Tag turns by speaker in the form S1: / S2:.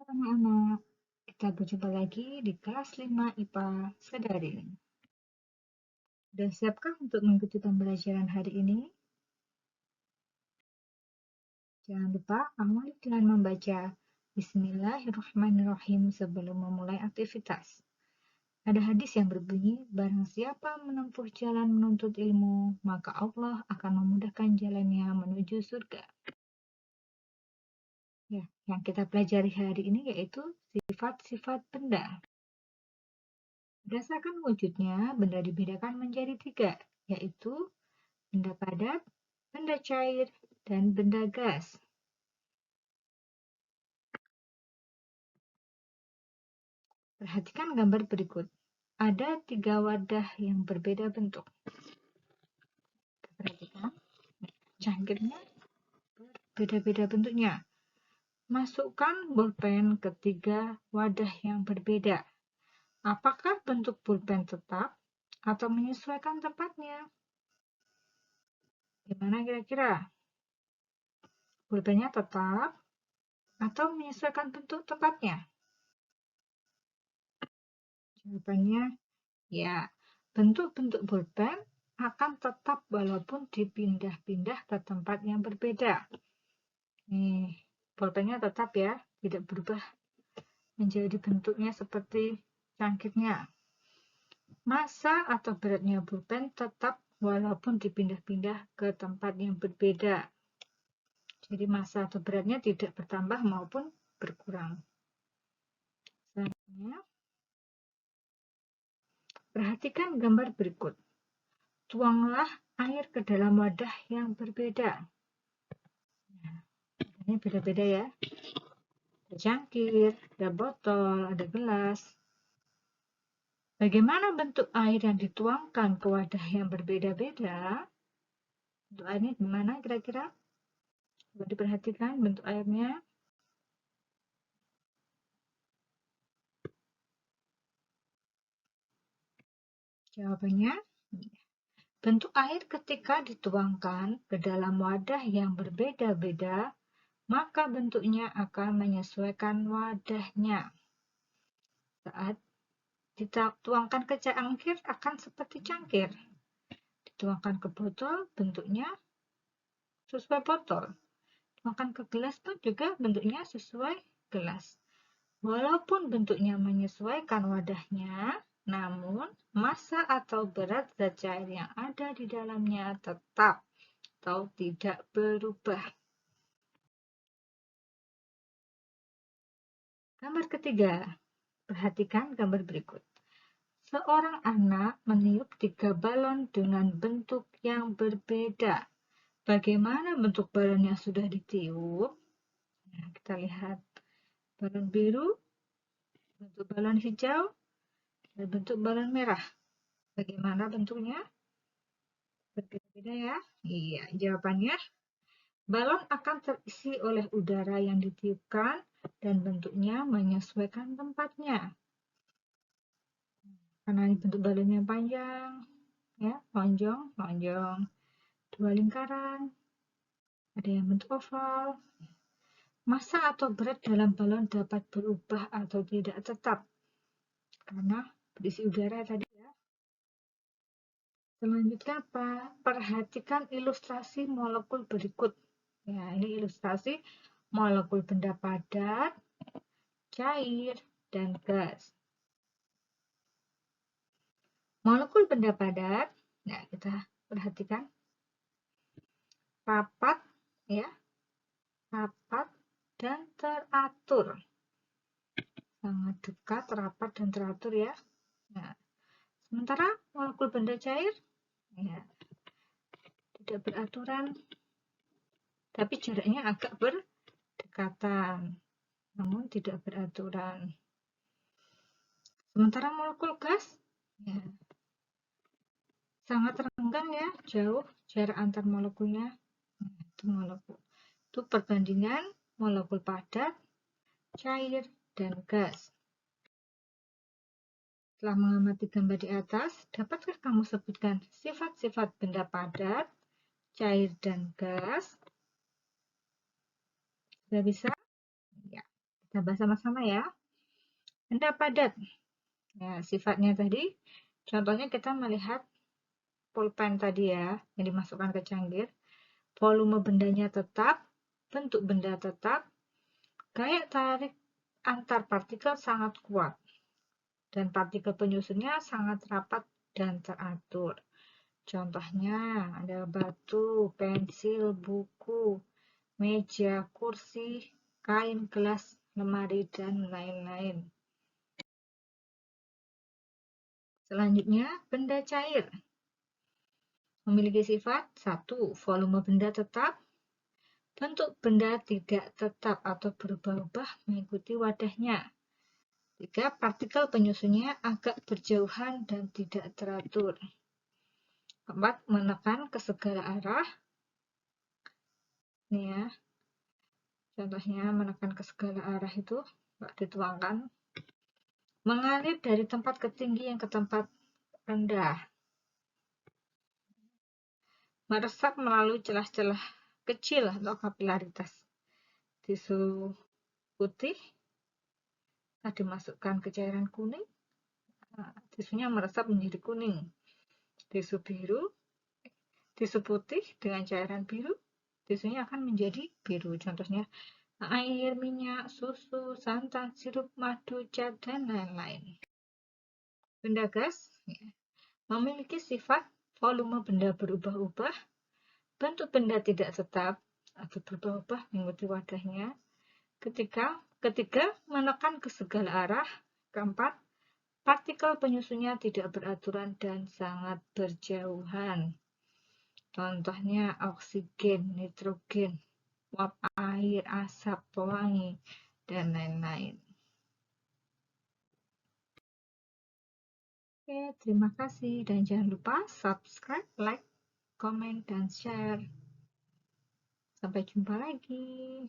S1: anak-anak, kita berjumpa lagi di kelas 5 IPA Sedaring. Sudah siapkah untuk mengikuti pembelajaran hari ini? Jangan lupa awali dengan membaca Bismillahirrahmanirrahim sebelum memulai aktivitas. Ada hadis yang berbunyi, barang siapa menempuh jalan menuntut ilmu, maka Allah akan memudahkan jalannya menuju surga. Ya, yang kita pelajari hari ini yaitu sifat-sifat benda. Berdasarkan wujudnya, benda dibedakan menjadi 3, yaitu benda padat, benda cair, dan benda gas. Perhatikan gambar berikut. Ada 3 wadah yang berbeda bentuk. Perhatikan, cangkirnya berbeda-beda bentuknya. Masukkan bolpen ke 3 wadah yang berbeda. Apakah bentuk pulpen tetap atau menyesuaikan tempatnya? Gimana kira-kira? Pulpennya tetap atau menyesuaikan bentuk tempatnya? Jawabannya, ya, bentuk-bentuk pulpen akan tetap walaupun dipindah-pindah ke tempat yang berbeda. Nih, pulpennya tetap ya, tidak berubah menjadi bentuknya seperti cangkirnya. Massa atau beratnya pulpen tetap walaupun dipindah-pindah ke tempat yang berbeda. Jadi massa atau beratnya tidak bertambah maupun berkurang. Selanjutnya, perhatikan gambar berikut. Tuanglah air ke dalam wadah yang berbeda. Nah, ini beda-beda ya. Ada cangkir, ada botol, ada gelas. Bagaimana bentuk air yang dituangkan ke wadah yang berbeda-beda? Bentuk airnya gimana kira-kira? Coba diperhatikan bentuk airnya. Jawabannya, bentuk air ketika dituangkan ke dalam wadah yang berbeda-beda, maka bentuknya akan menyesuaikan wadahnya. Saat dituangkan ke cangkir akan seperti cangkir. Dituangkan ke botol, bentuknya sesuai botol. Dituangkan ke gelas pun juga bentuknya sesuai gelas. Walaupun bentuknya menyesuaikan wadahnya, namun massa atau berat zat cair yang ada di dalamnya tetap atau tidak berubah. Gambar ketiga, perhatikan gambar berikut. Seorang anak meniup 3 balon dengan bentuk yang berbeda. Bagaimana bentuk balon yang sudah ditiup? Nah, kita lihat balon biru, bentuk balon hijau, dan bentuk balon merah. Bagaimana bentuknya? Berbeda-beda ya? Iya, jawabannya balon akan terisi oleh udara yang ditiupkan dan bentuknya menyesuaikan tempatnya. Karena bentuk balonnya panjang, ya, lonjong, 2 lingkaran, ada yang bentuk oval. Massa atau berat dalam balon dapat berubah atau tidak tetap karena berisi udara tadi ya. Selanjutnya apa? Perhatikan ilustrasi molekul berikut. Ya, ini ilustrasi molekul benda padat, cair, dan gas. Molekul benda padat, nah kita perhatikan rapat, ya, rapat dan teratur. Sangat dekat, rapat, dan teratur ya. Nah, sementara molekul benda cair, ya, tidak beraturan, tapi jaraknya agak berdekatan, namun tidak beraturan. Sementara molekul gas, ya, sangat renggang ya, jauh jarak antar molekulnya. Nah, itu molekul. Itu perbandingan molekul padat, cair, dan gas. Setelah mengamati gambar di atas, dapatkah kamu sebutkan sifat-sifat benda padat, cair, dan gas? Sudah bisa? Ya, kita Kita bahas sama-sama ya. Benda padat. Ya, sifatnya tadi, contohnya kita melihat pulpen tadi ya, yang dimasukkan ke cangkir. Volume bendanya tetap, bentuk benda tetap, gaya tarik antar partikel sangat kuat, dan partikel penyusunnya sangat rapat dan teratur. Contohnya ada batu, pensil, buku, meja, kursi, kain, gelas, lemari, dan lain-lain. Selanjutnya, benda cair. Memiliki sifat 1. Volume benda tetap. Bentuk benda tidak tetap atau berubah-ubah mengikuti wadahnya. 3. Partikel penyusunnya agak berjauhan dan tidak teratur. 4. Menekan ke segala arah. Ini ya, contohnya menekan ke segala arah itu dituangkan. Mengalir dari tempat ketinggian ke tempat rendah. Meresap melalui celah-celah kecil atau kapilaritas. Tisu putih dimasukkan ke cairan kuning, tisunya meresap menjadi kuning. Tisu biru, tisu putih dengan cairan biru, tisunya akan menjadi biru. Contohnya air, minyak, susu, santan, sirup, madu, cat, dan lain-lain. Benda gas memiliki sifat volume benda berubah-ubah, bentuk benda tidak tetap atau berubah-ubah mengikuti wadahnya. Ketiga, menekan ke segala arah. Keempat, partikel penyusunnya tidak beraturan dan sangat berjauhan. Contohnya oksigen, nitrogen, uap air, asap, pewangi, dan lain-lain. Oke, terima kasih dan jangan lupa subscribe, like, komen, dan share. Sampai jumpa lagi.